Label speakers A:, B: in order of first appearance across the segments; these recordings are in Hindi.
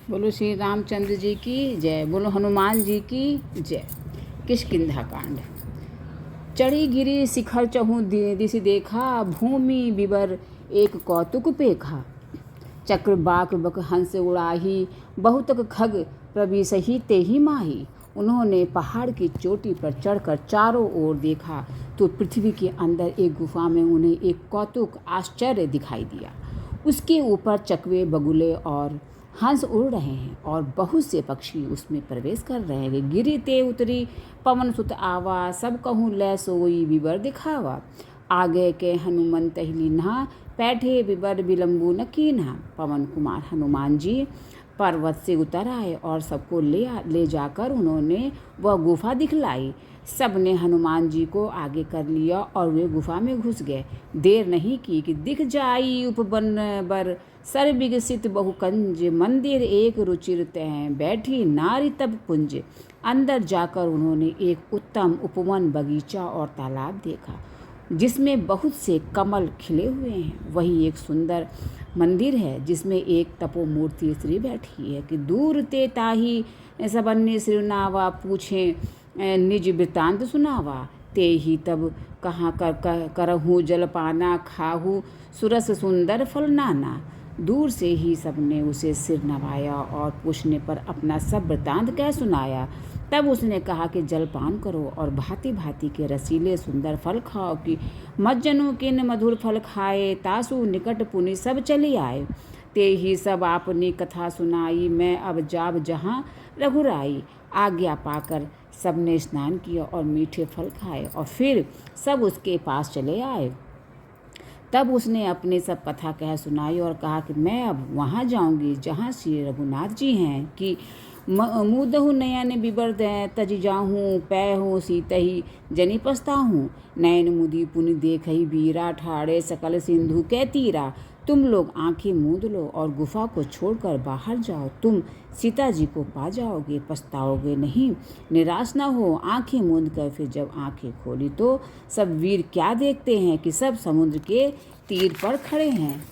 A: बोलो श्री रामचंद्र जी की जय, बोलो हनुमान जी की जय। किष्किंधा कांड। चढ़ी गिरी शिखर चहु दिशि देखा, भूमि विवर एक कौतुक पेखा। चक्र बाक बक हंस उड़ाही, बहुतक खग प्रविशही तेहि माही। उन्होंने पहाड़ की चोटी पर चढ़कर चारों ओर देखा तो पृथ्वी के अंदर एक गुफा में उन्हें एक कौतुक आश्चर्य दिखाई दिया। उसके ऊपर चकवे बगुले और हंस उड़ रहे हैं और बहुत से पक्षी उसमें प्रवेश कर रहे हैं। गिरी ते उतरी पवन सुत आवा, सब कहूँ लै सोई विवर दिखावा। आगे के हनुमंत लीन्हा, पैठे विवर विलंबू न कीन्हा। पवन कुमार हनुमान जी पर्वत से उतर आए और सबको ले जाकर उन्होंने वह गुफा दिखलाई। सब ने हनुमान जी को आगे कर लिया और वे गुफा में घुस गए। देर नहीं की कि दिख जाई उपवन बर, सर विकसित बहुकंज। मंदिर एक रुचिर तैं, बैठी नारी तब कुंज। अंदर जाकर उन्होंने एक उत्तम उपवन, बगीचा और तालाब देखा जिसमें बहुत से कमल खिले हुए हैं। वही एक सुंदर मंदिर है जिसमें एक तपोमूर्ति स्त्री बैठी है कि दूर ते ताही सबन्य सिरनावा, पूछे निज वृत्तांत सुनावा। ते ही तब कहाँ करहूँ जलपाना, खाहू सुरस सुंदर फल नाना। दूर से ही सबने उसे सिर नवाया और पूछने पर अपना सब वृत्तांत कह सुनाया। तब उसने कहा कि जलपान करो और भांति भांति के रसीले सुंदर फल खाओ कि मज्जनों किन मधुर फल खाए, तासु निकट पुनि सब चली आए। ते ही सब आपनी कथा सुनाई, मैं अब जाब जहाँ रघुराई। आज्ञा पाकर सबने स्नान किया और मीठे फल खाए और फिर सब उसके पास चले आए। तब उसने अपने सब कथा कह सुनाई और कहा कि मैं अब वहाँ जाऊँगी जहाँ श्री रघुनाथ जी हैं कि मुदहु नयन विवर तज जाहूँ, पैहूँ सीतही जनि पछताहूँ। नयन मुदी पुनि देखही बीरा, ठाड़े सकल सिंधु कै तीरा। तुम लोग आंखें मूंद लो और गुफा को छोड़कर बाहर जाओ, तुम सीता जी को पा जाओगे, पछताओगे नहीं। निराश न हो, आंखें मूंद कर फिर जब आंखें खोली तो सब वीर क्या देखते हैं कि सब समुद्र के तीर पर खड़े हैं।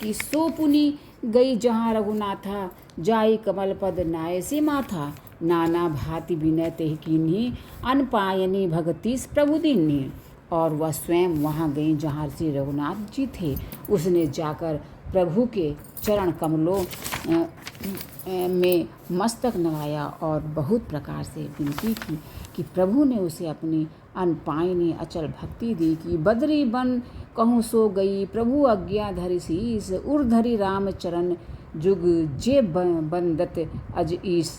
A: कि सो पुनि गई जहाँ रघुनाथा, जाई कमल पद नाय से माथा। नाना भांति विनय तेहि कीन्ही, अनपायनी भगति प्रभु दीन्ही। और वह स्वयं वहाँ गई जहाँ श्री रघुनाथ जी थे। उसने जाकर प्रभु के चरण कमलों में मस्तक नवाया और बहुत प्रकार से विनती की कि प्रभु ने उसे अपनी अनपायनी अचल भक्ति दी। कि बदरी बन कहूँ सो गई, प्रभु आज्ञा धरि शीस। उर धरि राम चरण जुग, जे बंदत अज ईस।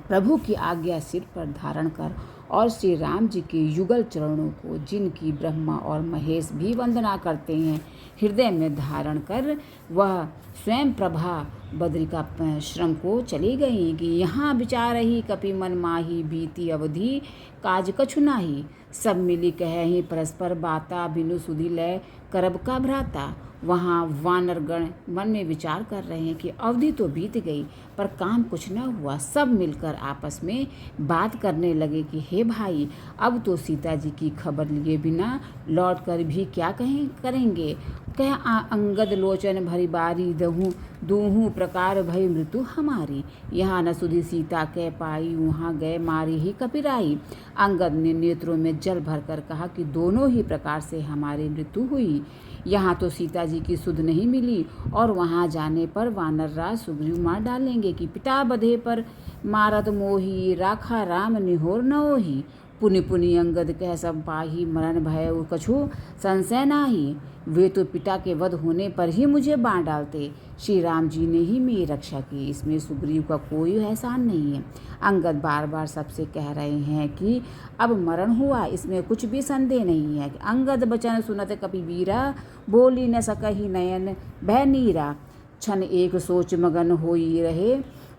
A: प्रभु की आज्ञा सिर पर धारण कर और श्री राम जी के युगल चरणों को, जिनकी ब्रह्मा और महेश भी वंदना करते हैं, हृदय में धारण कर वह स्वयं प्रभा बद्रिका श्रम को चली गई। कि यहाँ विचार ही कपि मन माही, बीती अवधि काज कछु नाही। सब मिली कहे परस्पर बाता, बिनु सुधि लय करब का भ्राता। वहाँ वानरगण मन में विचार कर रहे हैं कि अवधि तो बीत गई पर काम कुछ न हुआ। सब मिलकर आपस में बात करने लगे कि हे भाई, अब तो सीता जी की खबर लिए बिना लौट कर भी क्या करेंगे। कह अंगद लोचन भरी बारी, दहूँ दूहूँ प्रकार भई मृत्यु हमारी। यहाँ न सुधी सीता कह पाई, वहाँ गए मारी ही कपिराई। अंगद ने नेत्रों में जल भरकर कहा कि दोनों ही प्रकार से हमारी मृत्यु हुई। यहाँ तो सीता जी की सुध नहीं मिली और वहाँ जाने पर वानरराज सुग्रीव मार डालेंगे। कि पिता बधे पर मारत मोही, राखा राम निहोर न ओही। पुनि पुनि अंगद कह सब पाही, मरण भय कछु संशय नाही। वे तो पिता के वध होने पर ही मुझे बांध डालते, श्री राम जी ने ही मेरी रक्षा की, इसमें सुग्रीव का कोई एहसान नहीं है। अंगद बार बार सबसे कह रहे हैं कि अब मरण हुआ, इसमें कुछ भी संदेह नहीं है। अंगद बचन सुनत कपि वीरा, बोली न सकहि नयन भय नीरा। क्षण एक सोच मगन होई रहे,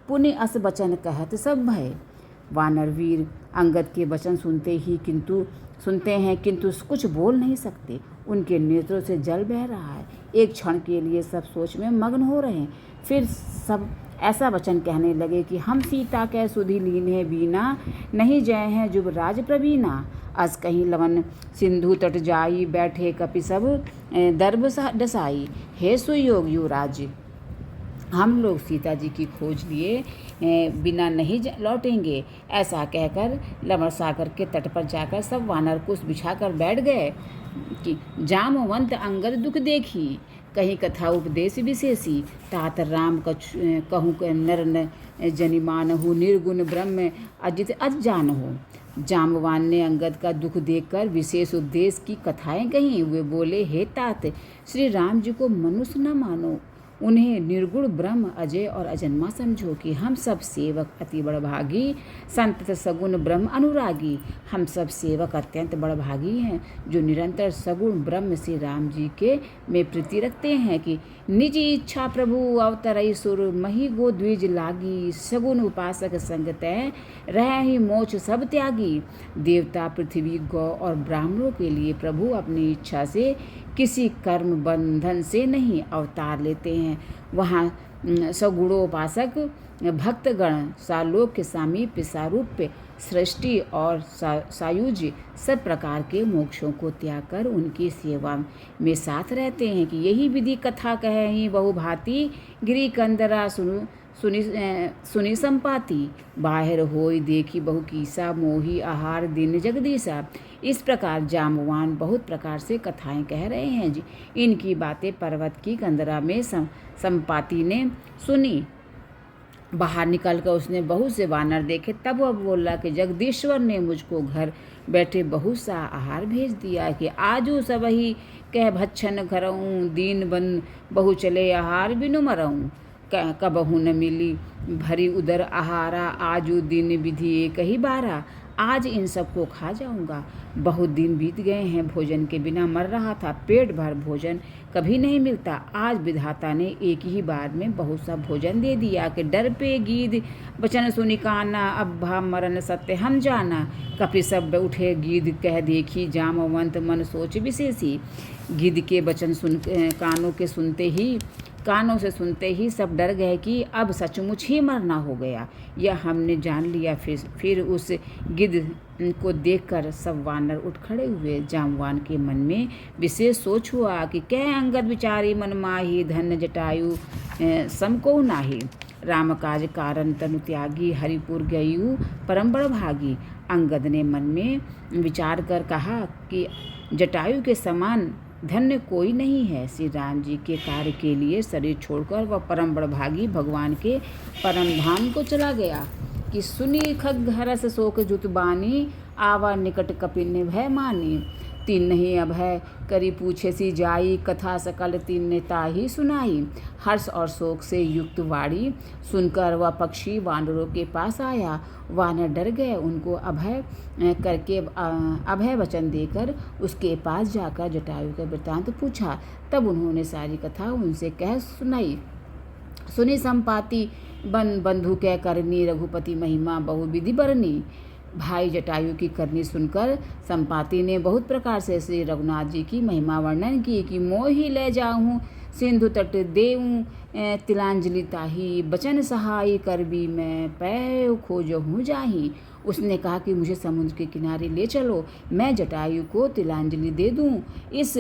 A: पुनि अस बचन कहत सब भय। वानरवीर अंगद के वचन सुनते हैं किंतु कुछ बोल नहीं सकते। उनके नेत्रों से जल बह रहा है। एक क्षण के लिए सब सोच में मग्न हो रहे हैं। फिर सब ऐसा वचन कहने लगे कि हम सीता कै सुधि लीन्हे बीना, नहीं जय हैं जुबराज प्रवीणा। अस कहीं लवन सिंधु तट जाई, बैठे कपि सब दर्भ डसाई। हे सुयोग युवराज, हम लोग सीता जी की खोज लिए बिना नहीं लौटेंगे। ऐसा कहकर लवण सागर के तट पर जाकर सब वानर कुश बिछाकर बैठ गए कि जामवंत अंगद दुख देखी, कहीं कथा उपदेश विशेषी, तात राम कहूँ नर न जनि मानहु, निर्गुण ब्रह्म अजित अज जानहु। जामवान ने अंगद का दुख देखकर विशेष उपदेश की कथाएं कहीं। वे बोले, हे तात, श्री राम जी को मनुष्य न मानो, उन्हें निर्गुण ब्रह्म अजय और अजन्मा समझो कि हम सब सेवक अति बड़भागी, संत सगुण ब्रह्म अनुरागी। हम सब सेवक अत्यंत बड़भागी हैं जो निरंतर सगुण ब्रह्म से राम जी के में प्रीति रखते हैं कि निजी इच्छा प्रभु अवतरई सुर, मही गो द्विज लागी, सगुण उपासक संगतय रह ही मोक्ष सब त्यागी। देवता पृथ्वी गौ और ब्राह्मणों के लिए प्रभु अपनी इच्छा से किसी कर्म बंधन से नहीं अवतार लेते हैं। वहाँ सगुणोपासक भक्तगण सालोक के सामीप्य, सारूप्य, सृष्टि और सायुज्य सब प्रकार के मोक्षों को त्याग कर उनकी सेवा में साथ रहते हैं कि यही विधि कथा कहे बहुभांति, गिरी कंदरा सुनी संपाति, बाहर होई देखी बहु कीसा, मोही आहार दिन जगदीसा। इस प्रकार जामवान बहुत प्रकार से कथाएं कह रहे हैं जी। इनकी बातें पर्वत की कंदरा में संपाति ने सुनी। बाहर निकलकर उसने बहुत से वानर देखे। तब वह बोला कि जगदीश्वर ने मुझको घर बैठे बहुत सा आहार भेज दिया कि आजू सबही कह भच्छन करऊँ, दीन बन बहु चले आहार बिनु मरऊँ। कबहू न मिली भरी उदर आहारा, आजू दिन विधि एक ही बारा। आज इन सबको खा जाऊंगा। बहुत दिन बीत गए हैं, भोजन के बिना मर रहा था, पेट भर भोजन कभी नहीं मिलता। आज विधाता ने एक ही बार में बहुत सा भोजन दे दिया कि डर पे गीद वचन सुनी काना, अब भा मरण सत्य हम जाना। कपि सब उठे गीद कह देखी, जामवंत मन सोच विशेषी। गिद्ध के वचन कानों से सुनते ही सब डर गए कि अब सचमुच ही मरना हो गया, यह हमने जान लिया। फिर उस गिद्ध को देखकर सब वानर उठ खड़े हुए। जामवान के मन में विशेष सोच हुआ कि कह अंगद विचारी मन माही, धन्य जटायु समको नाही। राम काज कारण तनु त्यागी, हरिपुर गयु परम बड़ भागी। अंगद ने मन में विचार कर कहा कि जटायु के समान धन्य कोई नहीं है। श्री राम जी के कार्य के लिए शरीर छोड़कर वह परम बड़भागी भगवान के परम धाम को चला गया कि सुनी खग हरस शोक जुत बानी, आवा निकट कपिन भय मानी। तीन नहीं अभय करी पूछे सी जाई, कथा सकल तीन ने ताही सुनाई। हर्ष और शोक से युक्त वाणी सुनकर वह पक्षी वानरों के पास आया। वानर डर गए। उनको अभय वचन देकर उसके पास जाकर जटायु का वृत्तांत पूछा। तब उन्होंने सारी कथा उनसे कह सुनाई। सुनी संपाति बंधु कह करनी, रघुपति महिमा बहु विधि बरनी। भाई जटायु की करनी सुनकर संपाति ने बहुत प्रकार से श्री रघुनाथ जी की महिमा वर्णन की कि मोहि ले जाऊँ सिंधु तट देऊँ, तिलांजलि ताही, बचन सहाय करबी मैं पै खोजहूँ जाही। उसने कहा कि मुझे समुद्र के किनारे ले चलो, मैं जटायु को तिलांजलि दे दूँ। इस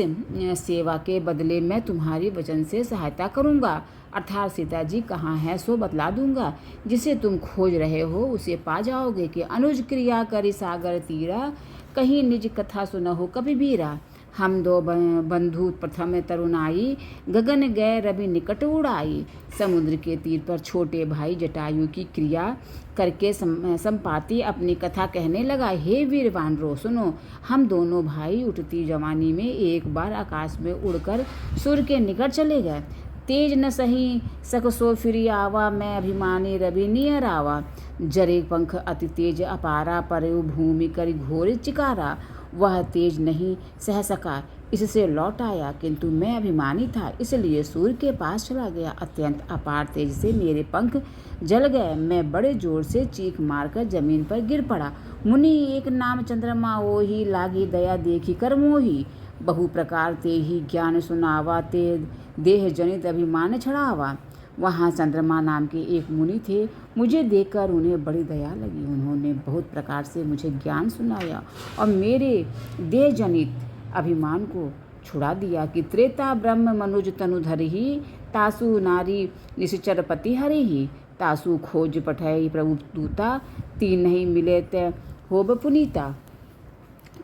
A: सेवा के बदले मैं तुम्हारी वचन से सहायता करूँगा, अर्थात सीता जी कहाँ है सो बतला दूंगा। जिसे तुम खोज रहे हो उसे पा जाओगे कि अनुज क्रिया करी सागर तीरा, कहीं निज कथा सुनहो कभी बीरा। हम दो बंधु प्रथम तरुणाई, गगन गए रवि निकट उड़ाई। समुद्र के तीर पर छोटे भाई जटायु की क्रिया करके संपाति अपनी कथा कहने लगा। हे वीर वानरों सुनो, हम दोनों भाई उठती जवानी में एक बार आकाश में उड़कर सूर्य के निकट चले गए। तेज न सही सकसो फिरी आवा, मैं अभिमानी रवि नियर आवा। जरे पंख अति तेज अपारा, परयु भूमि करी घोर चिकारा। वह तेज नहीं सह सका, इससे लौट आया, किंतु मैं अभिमानी था इसलिए सूर्य के पास चला गया। अत्यंत अपार तेज से मेरे पंख जल गए। मैं बड़े जोर से चीख मारकर जमीन पर गिर पड़ा। मुनि एक नाम चंद्रमा ओही, लागी दया देखी कर मोही। बहु प्रकार ते ही ज्ञान सुनावा, ते देह जनित अभिमान छड़ावा। वहाँ चंद्रमा नाम के एक मुनि थे। मुझे देखकर उन्हें बड़ी दया लगी। उन्होंने बहुत प्रकार से मुझे ज्ञान सुनाया और मेरे देह जनित अभिमान को छुड़ा दिया कि त्रेता ब्रह्म मनुज तनुधर ही, तासु नारी निश्चर पति हरि ही, तासु खोज पठै प्रभु दूता, तीन नहीं मिले तय होब पुनीता।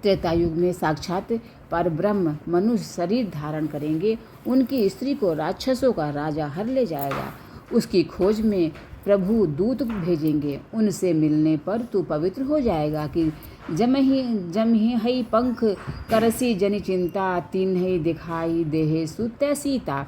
A: त्रेता युग में साक्षात पर ब्रह्म मनुष्य शरीर धारण करेंगे। उनकी स्त्री को राक्षसों का राजा हर ले जाएगा। उसकी खोज में प्रभु दूत भेजेंगे। उनसे मिलने पर तू पवित्र हो जाएगा कि जम ही हई पंख करसी जनि चिंता, तीन ही दिखाई देहे सुत सीता।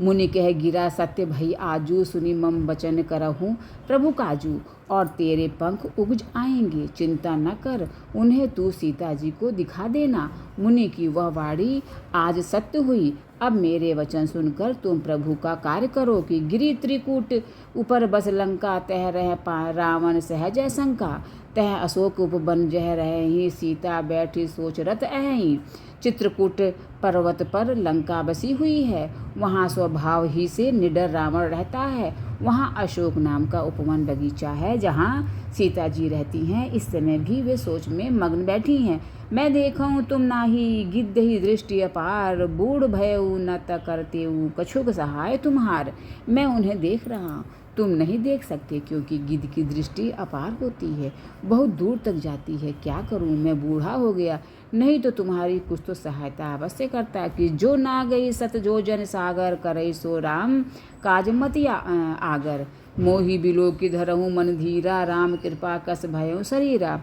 A: मुनि कह गिरा सत्य भई आजू, सुनी मम वचन करहूँ प्रभु काजू। और तेरे पंख उग आएंगे, चिंता न कर, उन्हें तू सीता जी को दिखा देना। मुनि की वह वाणी आज सत्य हुई। अब मेरे वचन सुनकर तुम प्रभु का कार्य करो कि गिरी त्रिकूट ऊपर बस लंका, तह रह रावण सहज शंका। तह अशोक उपवन जह रहे ही, सीता बैठी सोच रत अहि। चित्रकूट पर्वत पर लंका बसी हुई है, वहाँ स्वभाव ही से निडर रावण रहता है। वहाँ अशोक नाम का उपवन बगीचा है, जहाँ सीता जी रहती हैं। इस समय भी वे सोच में मग्न बैठी हैं। मैं देखूँ तुम नाही, गिद्ध ही दृष्टि अपार, बूढ़ भयऊ न त करतेऊ, कछुक सहाय तुम्हार। मैं उन्हें देख रहा, तुम नहीं देख सकते, क्योंकि गिद्ध की दृष्टि अपार होती है, बहुत दूर तक जाती है। क्या करूं, मैं बूढ़ा हो गया, नहीं तो तुम्हारी कुछ तो सहायता अवश्य करता। कि जो ना गई सत जो जन सागर, करई सो राम काज मति आगर। मोहि बिलो की धरहूँ मन धीरा, राम कृपा कस भयऊ शरीरा।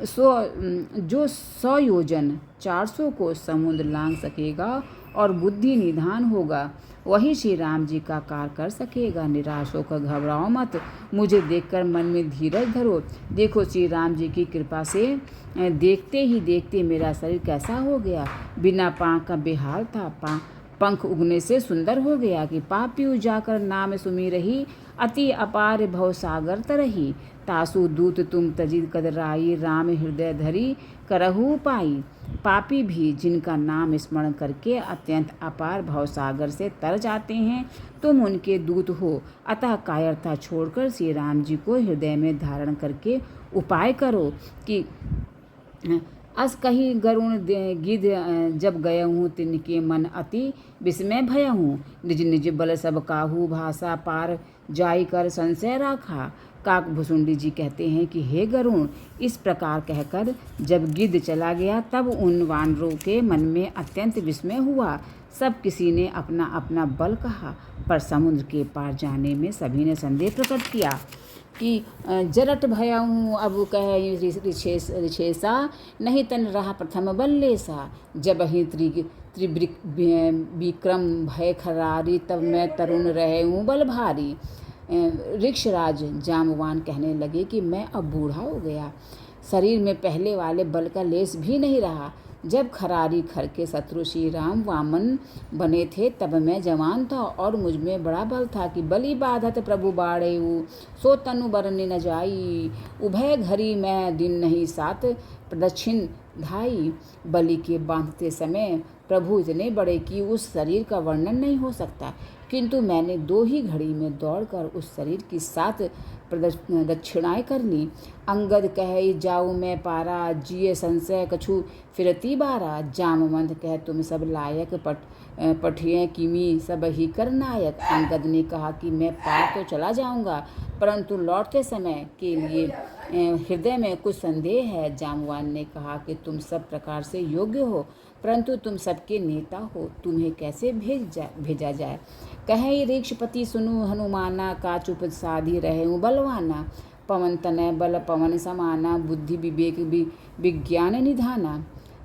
A: जो 100 योजन 400 को समुद्र लांघ सकेगा और बुद्धि निधान होगा, वही श्री राम जी का कार्य कर सकेगा। निराश होकर घबराओ मत, मुझे देखकर मन में धीरज धरो। देखो श्री राम जी की कृपा से देखते ही देखते मेरा शरीर कैसा हो गया। बिना पाँव का बेहाल था, पंख उगने से सुंदर हो गया। कि पापियू जाकर नाम सुमी रही, अति अपार भवसागर तरही। तासु दूत तुम तजी कदराई, राम हृदय धरी करहु पाई। पापी भी जिनका नाम स्मरण करके अत्यंत अपार भवसागर से तर जाते हैं, तुम उनके दूत हो। अतः कायरता छोड़कर श्री राम जी को हृदय में धारण करके उपाय करो। कि अस कही गरुण गिद्ध जब गय हूँ, तिनके मन अति विस्मय भय हूँ। निज निज बल सब काहू, भाषा पार जाई कर संशय राखा। काक भुसुंडी जी कहते हैं कि हे गरुण, इस प्रकार कहकर जब गिद्ध चला गया, तब उन वानरों के मन में अत्यंत विस्मय हुआ। सब किसी ने अपना अपना बल कहा, पर समुद्र के पार जाने में सभी ने संदेह प्रकट किया। कि जरट भयऊँ अब कह रिछेसा, नहीं तन रहा प्रथम बल लेसा। जब ही त्रिविक्रम भय खरारी, तब मैं तरुण रहे हूँ बल भारी। ऋक्षराज जामवान कहने लगे कि मैं अब बूढ़ा हो गया, शरीर में पहले वाले बल का लेस भी नहीं रहा। जब खरारी खर के शत्रु श्री राम वामन बने थे, तब मैं जवान था और मुझ में बड़ा बल था। कि बलि बाधत प्रभु बाड़ेऊ, सो तनु बरने न जाई। उभय घरी मैं दिन नहीं सात, प्रदक्षिण धाई। बलि के बांधते समय प्रभु इतने बड़े कि उस शरीर का वर्णन नहीं हो सकता, किंतु मैंने 2 ही घड़ी में दौड़कर उस शरीर की 7 दक्षिणाएँ कर ली। अंगद कहे जाऊँ मैं पारा, जिये संशय कछु फिरती बारा। जामवंत कह तुम सब लायक, पठिए किमी सब ही कर नायक। अंगद ने कहा कि मैं पार तो चला जाऊँगा, परंतु लौटते समय के लिए हृदय में कुछ संदेह है। जामवान ने कहा कि तुम सब प्रकार से योग्य हो, परंतु तुम सबके नेता हो, तुम्हें कैसे भेजा जाए। कहे ऋक्षपति सुनु हनुमाना, का चुप साधी रहे हूँ बलवाना। पवन तनय बल पवन समाना, बुद्धि विवेक विज्ञान निधाना।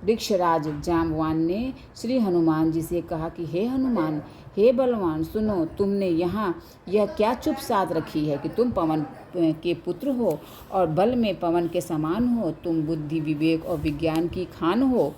A: ऋक्षराज जामवान ने श्री हनुमान जी से कहा कि हे हनुमान, हे बलवान, सुनो, तुमने यहाँ यह क्या चुप साध रखी है कि तुम पवन के पुत्र हो और बल में पवन के समान हो। तुम बुद्धि विवेक और विज्ञान की खान हो।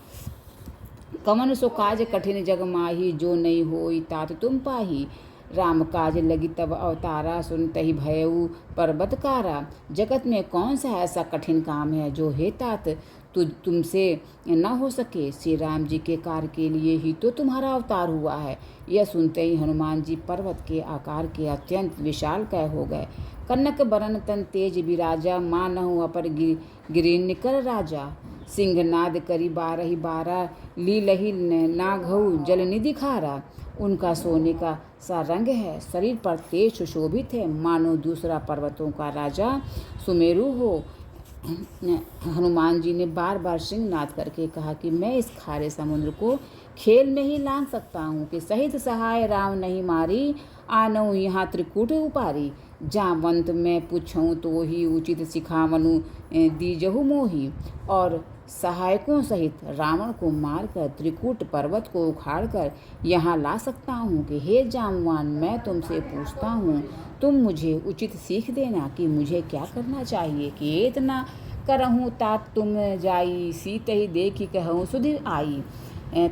A: कवन सो काज कठिन जग माही, जो नहीं होई तात तुम पाही। राम काज लगी तब अवतारा, सुनतहि भयऊ पर्वतकारा। जगत में कौन सा ऐसा कठिन काम है जो हे तात तुमसे न हो सके। श्री राम जी के कार्य के लिए ही तो तुम्हारा अवतार हुआ है। यह सुनते ही हनुमान जी पर्वत के आकार के अत्यंत विशालकाय हो गए। कनक बरन तन तेज विराजा, मानहु अपर गिरिन कर राजा। सिंहनाद करी 12 लीलही नाघऊ जलनिधि खारा। उनका सोने का सा रंग है, शरीर पर तेज सुशोभित है, मानो दूसरा पर्वतों का राजा सुमेरु हो। हनुमान जी ने बार बार सिंहनाद करके कहा कि मैं इस खारे समुद्र को खेल में ही लांघ सकता हूँ कि सहित सहाय राम नहीं मारी, आनऊ यहाँ त्रिकूट उपारी। जावंत मैं पूछूं तो ही उचित सिखावनु दीजहु मोही। और सहायकों सहित रावण को मारकर त्रिकूट पर्वत को उखाड़कर यहाँ ला सकता हूँ कि हे जामवान, मैं तुमसे पूछता हूँ, तुम मुझे उचित सीख देना कि मुझे क्या करना चाहिए। कि इतना करहूँ तात तुम जाई, सीत ही देखी कहूँ सुधि आई।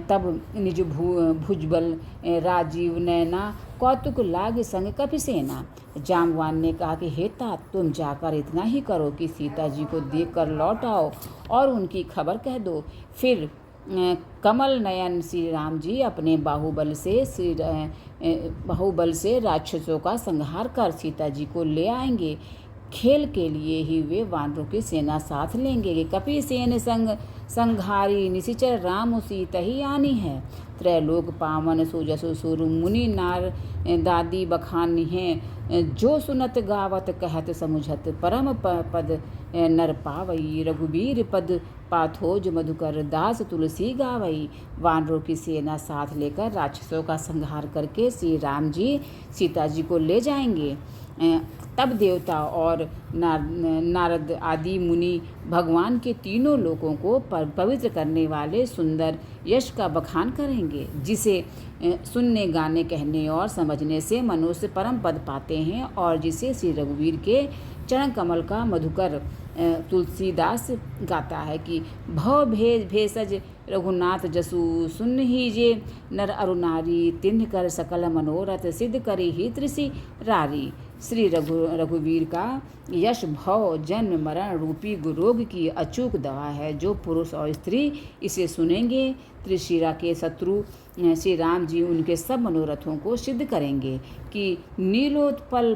A: तब निज भुजबल राजीव नैना, कौतुक लाग संग कपिसेना। जामवान ने कहा कि हे तात, तुम जाकर इतना ही करो कि सीता जी को देख कर लौट आओ और उनकी खबर कह दो। फिर कमल नयन श्री राम जी अपने बाहुबल से राक्षसों का संहार कर सीता जी को ले आएंगे। खेल के लिए ही वे वानरों की सेना साथ लेंगे कि कपिसेन संघारी निशिचर राम सीता ही आनी है। त्रैलोक पावन सुजसु सुर मुनि नार दादी बखानी है, जो सुनत गावत कहत समुझत परम पद नर पावई। रघुबीर पद पाथोज मधुकर दास तुलसी गावई। वानरों की सेना साथ लेकर राक्षसों का संहार करके श्री राम जी सीता जी को ले जाएंगे। तब देवता और नारद आदि मुनि भगवान के तीनों लोकों को पवित्र करने वाले सुंदर यश का बखान करेंगे, जिसे सुनने, गाने, कहने और समझने से मनुष्य परम पद पाते हैं और जिसे श्री रघुवीर के चरण कमल का मधुकर तुलसीदास गाता है कि भव भेषज रघुनाथ जसु सुन हीजे, नर अरुनारी तिन्ह कर सकल मनोरथ सिद्ध करी ही त्रिसी रारी। श्री रघुवीर का यश भव जन्म मरण रूपी रोग की अचूक दवा है। जो पुरुष और स्त्री इसे सुनेंगे, त्रिशिरा के शत्रु श्री राम जी उनके सब मनोरथों को सिद्ध करेंगे कि नीलोत्पल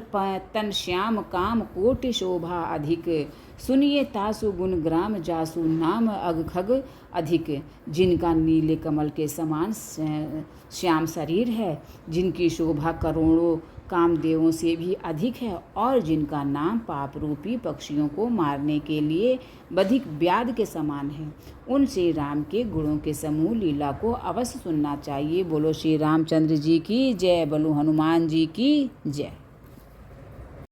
A: तन श्याम काम कोटि शोभा अधिक, सुनिए तासु गुण ग्राम जासु नाम अग खग अधिक। जिनका नीले कमल के समान श्याम शरीर है, जिनकी शोभा करोड़ों कामदेवों से भी अधिक है और जिनका नाम पाप रूपी पक्षियों को मारने के लिए बधिक व्याध के समान है, उन श्री राम के गुणों के समूह लीला को अवश्य सुनना चाहिए। बोलो श्री रामचंद्र जी की जय, बोलो हनुमान जी की जय।